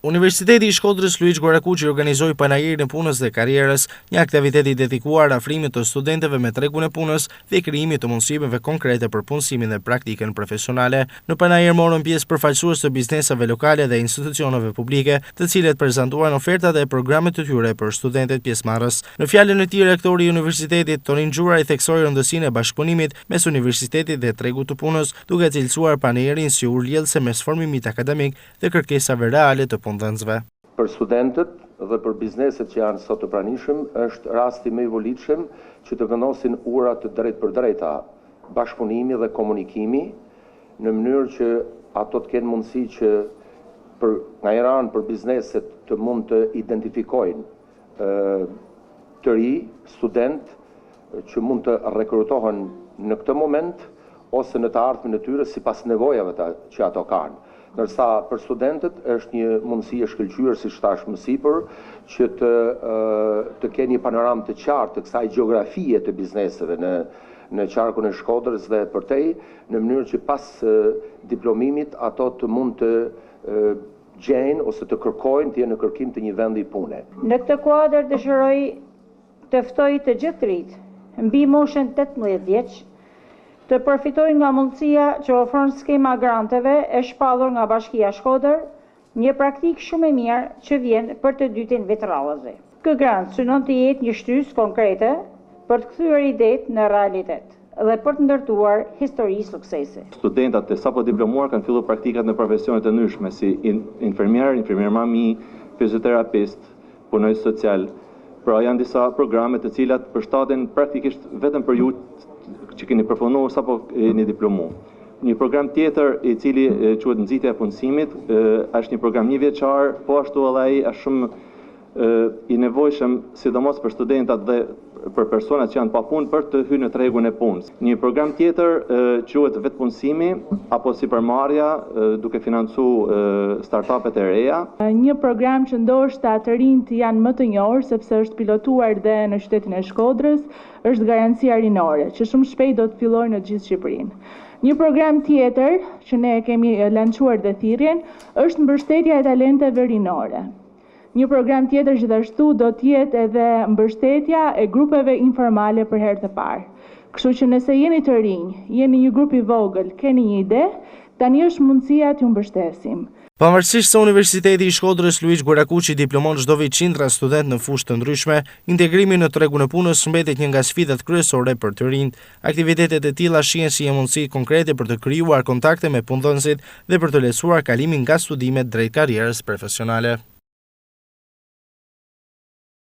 Universiteti i Shkodrës Luiç Gorakuqi organizoi panajirin e punës dhe karrierës, një aktivitet i dedikuar afrimit të studentëve me tregun e punës dhe krijimit të mundësimeve konkrete për punësimin dhe praktikën profesionale. Në panajir morën pjesë përfaqësues të bizneseve lokale dhe institucioneve publike, të cilët prezantuan ofertat dhe programet të tyre për studentët pjesëmarrës. Në fjalën e tij, rektori i universitetit Tonin Xhura i theksoi rëndësinë e bashkëpunimit mes universitetit dhe tregut të punës, duke cilësuar panajirin si urrjedhëse mes formimit akademik dhe kërkesave reale të Për studentët dhe për bizneset që janë sot të pranishëm, është rasti më i volitshëm që të vendosin ura të drejt për drejta, bashkëpunimi dhe komunikimi, në mënyrë që ato të kenë mundësi që nga njëra anë për bizneset të mund të identifikojnë të ri, student që mund të rekrutohen në këtë moment ose në të ardhmen e tyre sipas nevojave që ato kanë. Ndërsa për studentët është një mundësi e shkëlqyer, siç thash më sipër, që të kenë një panoramë të qartë të kësaj gjeografie të bizneseve në qarkun e Shkodrës dhe përtej, në mënyrë që pas diplomimit ato të mund të gjejnë ose të kërkojnë të jenë në kërkim të një vendi pune. Në këtë kuadër dëshiroj të ftoj të gjithë të rinjt, mbi moshën 18 vjeç, të përfitojnë nga mundësia që ofron skema granteve e shpallur nga Bashkia Shkodër, një praktikë shumë e mirë që vjen për të dytin vetrallëzi. Ky grant synon të jetë një shtysë konkrete për të kthyer idetë në realitet dhe për të ndërtuar histori suksesi. Studentat e sapo diplomuar kanë filluar praktikat në profesione të ndryshme si infermier mami, fizioterapist, punojës social. Pra janë disa programe të cilat përshtaten praktikisht vetëm për ju që keni përfunduar sapo jeni diplomuar. Një program tjetër i cili quhet nxitja e punësimit, është një program një vjeçar, po ashtu edhe ai është shumë i nevojshëm sidomos për studentat dhe për personat që janë pa punë për të hyrë në tregun e punës. Një program tjetër quhet vetpunësimi apo sipërmarrja duke financuar startupet e reja. Një program që ndoshta të rinjt janë më të njohur sepse është pilotuar dhe në qytetin e Shkodrës, është garancia rinore, që shumë shpejt do të fillojë në gjithë Shqipërinë. Një program tjetër që ne kemi lançuar dhe thirrjen është mbështetja e talenteve rinore. Një program tjetër gjithashtu do të jetë edhe mbështetja e grupeve informale për herë të parë. Kështu që nëse jeni të rinj, jeni një grup i vogël, keni një ide, tani është mundësia t'ju mbështesim. Pavarësisht se Universiteti i Shkodrës Luiç Gorakuqi diplomon çdo vit qindra studentë në fushë të ndryshme, integrimi në tregun e punës mbetet një nga sfidat kryesore për të rinjt. Aktivitetet e tilla shihen si një mundësi konkrete për të krijuar kontakte me punëdhënësit dhe për të lehtësuar kalimin nga studimet drejt karrierës profesionale.